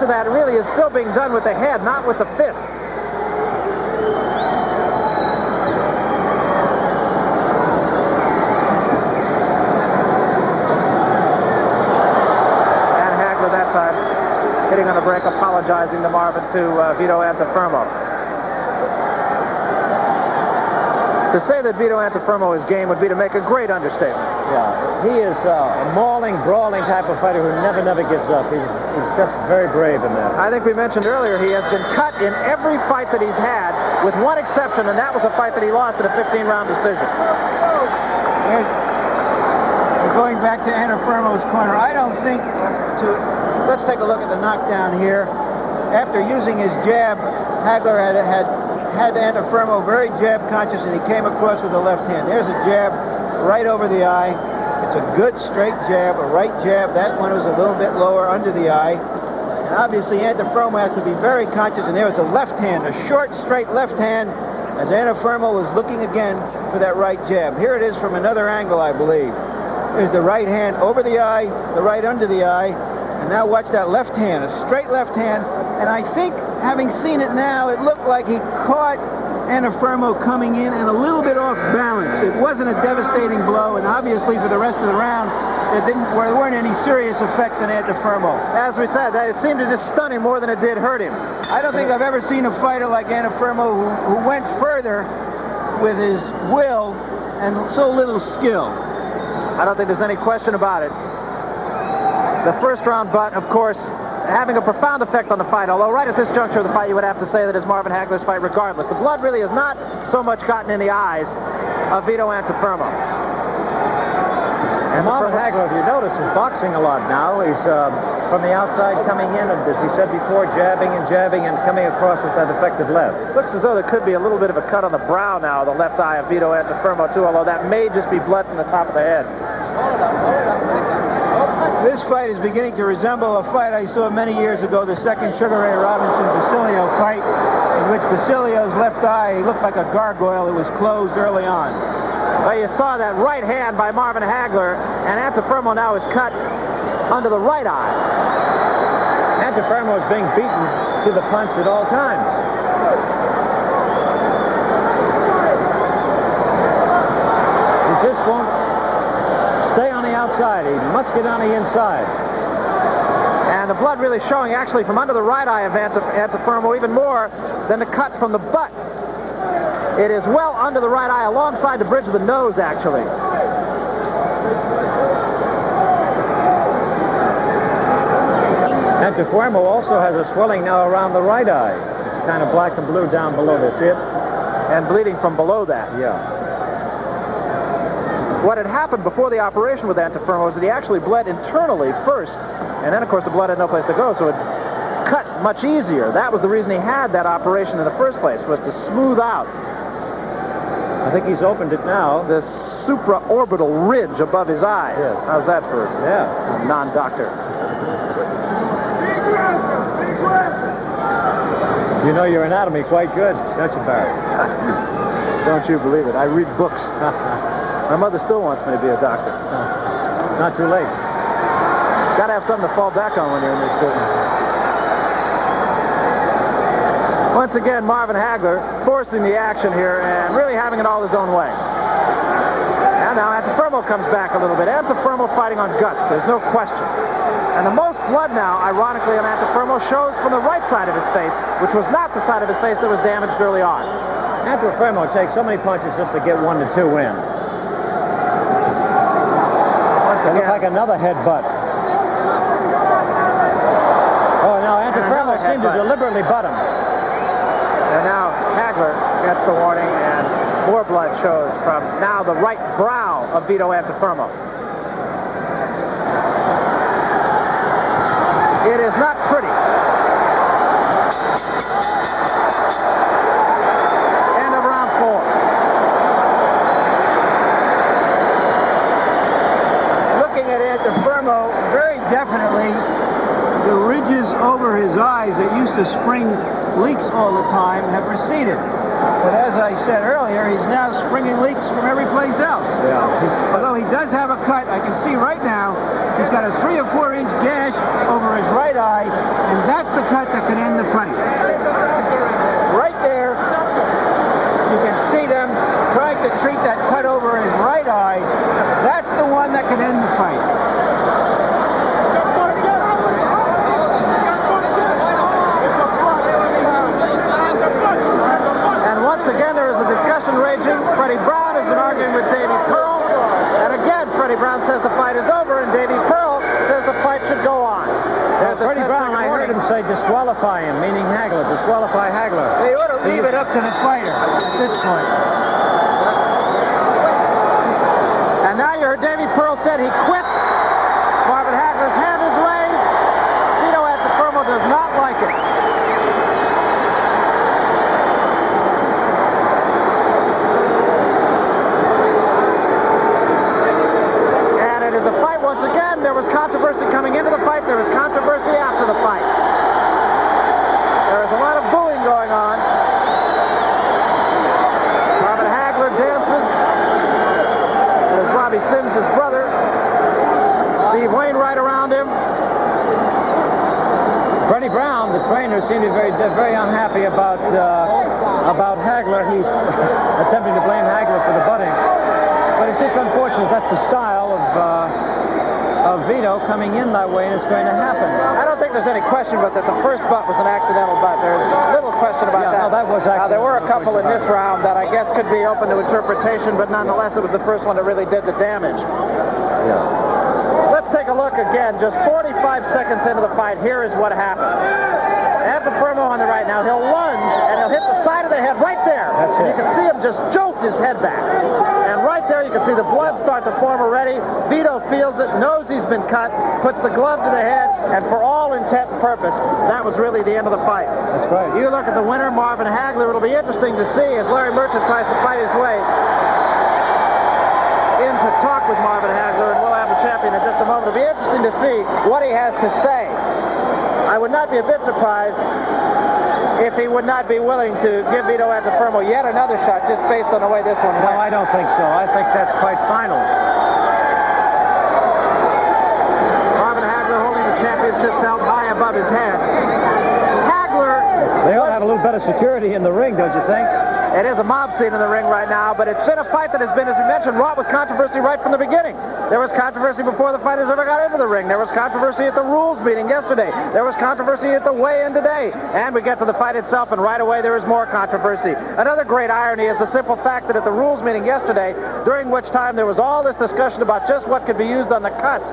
of that really is still being done with the head, not with the fists. And Hagler that time hitting on the break, apologizing to Marvin, to Vito Antuofermo. To say that Vito Antuofermo is game would be to make a great understatement. Yeah, he is a mauling, brawling type of fighter who never gives up. He's just very brave in that. I think we mentioned earlier he has been cut in every fight that he's had, with one exception, and that was a fight that he lost in a 15-round decision. We're going back to Antuofermo's corner. I don't think let's take a look at the knockdown here. After using his jab, Hagler had Antuofermo very jab conscious, and he came across with the left hand. There's a jab right over the eye. It's a good straight jab, a right jab. That one was a little bit lower under the eye. And obviously Antuofermo has to be very conscious, and there was a left hand, a short, straight left hand, as Antuofermo was looking again for that right jab. Here it is from another angle, I believe. There's the right hand over the eye, the right under the eye, and now watch that left hand, a straight left hand. And I think, having seen it now, it looked like he caught Antuofermo coming in and a little bit off balance. It wasn't a devastating blow, and obviously for the rest of the round, there weren't any serious effects on Antuofermo. As we said, it seemed to just stun him more than it did hurt him. I don't think I've ever seen a fighter like Antuofermo who went further with his will and so little skill. I don't think there's any question about it. The first round butt, of course, having a profound effect on the fight, although right at this juncture of the fight you would have to say that it's Marvin Hagler's fight regardless. The blood really has not so much gotten in the eyes of Vito Antuofermo. And Marvin Hagler, if you notice, is boxing a lot now. He's from the outside coming in, and as we said before, jabbing and coming across with that effective left. Looks as though there could be a little bit of a cut on the brow now, the left eye of Vito Antuofermo too, although that may just be blood from the top of the head. This fight is beginning to resemble a fight I saw many years ago, the second Sugar Ray Robinson-Basilio fight, in which Basilio's left eye looked like a gargoyle. It was closed early on. Well, you saw that right hand by Marvin Hagler, and Antuofermo now is cut under the right eye. Antuofermo is being beaten to the punch at all times. He just won't stay on the outside. He must get on the inside. And the blood really showing actually from under the right eye of Antuofermo even more than the cut from the butt. It is well under the right eye, alongside the bridge of the nose, actually. Antuofermo also has a swelling now around the right eye. It's kind of black and blue down below this. See it? And bleeding from below that. Yeah. What had happened before the operation with Antuofermo was that he actually bled internally first, and then, of course, the blood had no place to go, so it cut much easier. That was the reason he had that operation in the first place, was to smooth out. I think he's opened it now. This supraorbital ridge above his eyes. Yes. How's that for a non-doctor? You know your anatomy quite good, don't you, Barry? Don't you believe it? I read books. My mother still wants me to be a doctor. Not too late. Got to have something to fall back on when you're in this business. Once again, Marvin Hagler forcing the action here and really having it all his own way. And now Antuofermo comes back a little bit. Antuofermo fighting on guts, there's no question. And the most blood now, ironically, on Antuofermo shows from the right side of his face, which was not the side of his face that was damaged early on. Antuofermo takes so many punches just to get 1 to 2 in. Once again, it looks like another headbutt. Oh, now Antuofermo seemed to deliberately butt him. And now Hagler gets the warning, and more blood shows from now the right brow of Vito Antuofermo. It is not pretty. End of round 4. Looking at Antuofermo, very definitely the ridges over his eyes that used to spring leaks all the time have receded. But as I said earlier, he's now springing leaks from every place else. Yeah. Although he does have a cut, I can see right now, he's got a 3 or 4 inch gash over his right eye, and that's the cut that could end the fight? Right there, You can see them trying to treat that cut over his right eye. That's the one that can end the fight. and once again there is a discussion raging. Freddie Brown has been arguing with Davy Pearl, and again Freddie Brown says the fight is over, and Davy Pearl says the fight should go on. There's the Freddie Brown, I heard him say disqualify him, meaning Hagler, disqualify Hagler. They ought to leave it up to the fighter at this point. And now you heard Davy Pearl said he quits. Marvin Hagler's hand is raised. Vito Antuofermo does not like it. And it is a fight once again. There was controversy coming into the fight. There was controversy after the fight. There is a lot of booing going on. Marvin Hagler dances. There's Robbie Sims, his brother. Steve Wainwright around him. Freddie Brown, the trainer, seemed to be very unhappy about Hagler. He's attempting to blame Hagler for the butting. But it's just unfortunate. That's the style of Vito coming in that way, and it's going to happen. I don't think there's any question but that the first butt was an accidental butt. There's little question about that. No, that was Now, there were a accidental, couple in this round that I guess could be open to interpretation, but nonetheless, it was the first one that really did the damage. Yeah. Let's take a look again. Just 45 seconds into the fight, here is what happened. Antuofermo on the right now. He'll lunge, and he'll hit the side of the head right there. That's it. You can see him just jolt his head back. And right there, you can see the blood start to form already. Vito feels it, knows he's been cut, puts the glove to the head, and for all intent and purpose, that was really the end of the fight. That's right. You look at the winner, Marvin Hagler. It'll be interesting to see as Larry Merchant tries to fight his way in to talk with Marvin Hagler, and we'll have the champion in just a moment. It'll be interesting to see what he has to say. I would not be a bit surprised if he would not be willing to give Vito Antuofermo yet another shot just based on the way this one went. No, I don't think so. I think that's quite final. Marvin Hagler holding the championship belt high above his head. Hagler... They ought to have a little better security in the ring, don't you think? It is a mob scene in the ring right now, but it's been a fight that has been, as we mentioned, wrought with controversy right from the beginning. There was controversy before the fighters ever got into the ring. There was controversy at the rules meeting yesterday. There was controversy at the weigh-in today. And we get to the fight itself, and right away there is more controversy. Another great irony is the simple fact that at the rules meeting yesterday, during which time there was all this discussion about just what could be used on the cuts,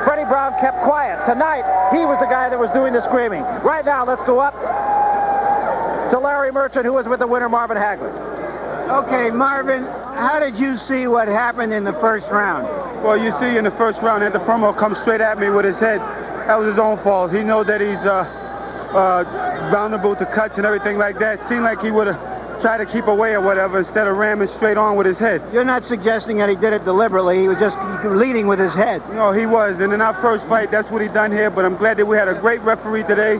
Freddie Brown kept quiet. Tonight, he was the guy that was doing the screaming. Right now, let's go up to Larry Merchant, who was with the winner, Marvin Hagler. Okay, Marvin, how did you see what happened in the first round? Well, you see in the first round, Antuofermo comes straight at me with his head. That was his own fault. He knows that he's vulnerable to cuts and everything like that. Seemed like he would have tried to keep away or whatever instead of ramming straight on with his head. You're not suggesting that he did it deliberately. He was just leading with his head. No, he was. And in our first fight, that's what he done here. But I'm glad that we had a great referee today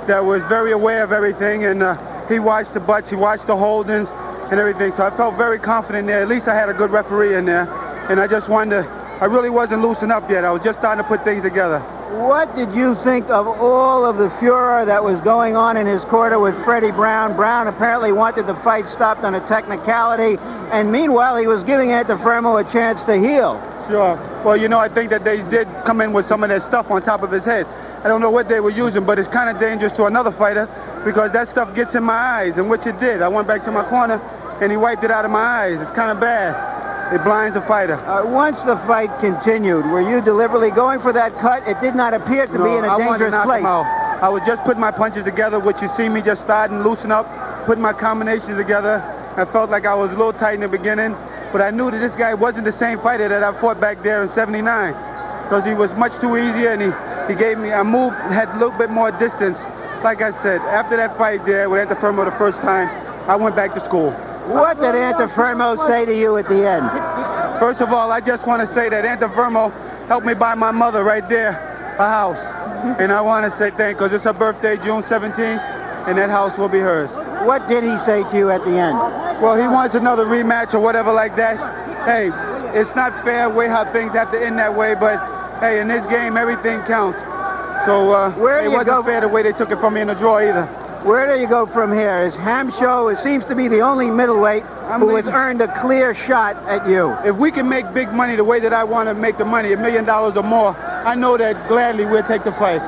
that was very aware of everything. And he watched the butts, he watched the holdings and everything. So I felt very confident there. At least I had a good referee in there. And I just wanted to, I really wasn't loosened up yet. I was just starting to put things together. What did you think of all of the furor that was going on in his corner with Freddie Brown? Brown apparently wanted the fight stopped on a technicality, and meanwhile he was giving Antuofermo a chance to heal. Sure. Well, you know, I think that they did come in with some of that stuff on top of his head. I don't know what they were using, but it's kind of dangerous to another fighter because that stuff gets in my eyes, and which it did. I went back to my corner, and he wiped it out of my eyes. It's kind of bad. It blinds a fighter. Once the fight continued, were you deliberately going for that cut? It did not appear to be in a I wanted to dangerous knock place. him out. I was just putting my punches together, which you see me just starting, loosen up, putting my combinations together. I felt like I was a little tight in the beginning, but I knew that this guy wasn't the same fighter that I fought back there in '79 because he was much too easier, and he gave me, I moved, had a little bit more distance. Like I said, after that fight there with Antuofermo the first time, I went back to school. What did Antuofermo say to you at the end? First of all, I just want to say that Antuofermo helped me buy my mother right there a house. And I want to say thank you because it's her birthday, June 17th, and that house will be hers. What did he say to you at the end? Well, he wants another rematch or whatever like that. Hey, it's not fair way how things have to end that way, but hey, in this game, everything counts. So Where do it you wasn't go- fair the way they took it from me in the draw either. Where do you go from here? Is Hamsho, it seems to be the only middleweight who has earned a clear shot at you. If we can make big money the way that I want to make the money, $1 million or more, I know that gladly we'll take the fight.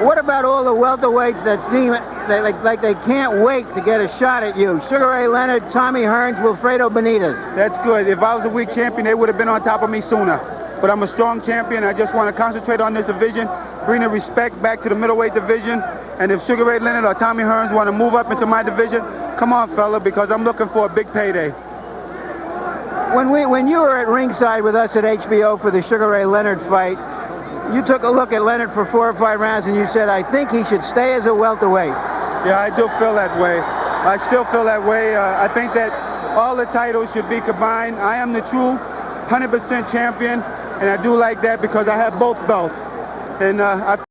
What about all the welterweights that seem like they can't wait to get a shot at you? Sugar Ray Leonard, Tommy Hearns, Wilfredo Benitez. That's good. If I was a weak champion, they would have been on top of me sooner. But I'm a strong champion. I just want to concentrate on this division, bring the respect back to the middleweight division. And if Sugar Ray Leonard or Tommy Hearns want to move up into my division, come on, fella, because I'm looking for a big payday. When you were at ringside with us at HBO for the Sugar Ray Leonard fight, you took a look at Leonard for 4 or 5 rounds and you said, I think he should stay as a welterweight. Yeah, I do feel that way. I still feel that way. I think that all the titles should be combined. I am the true 100% champion, and I do like that because I have both belts. And I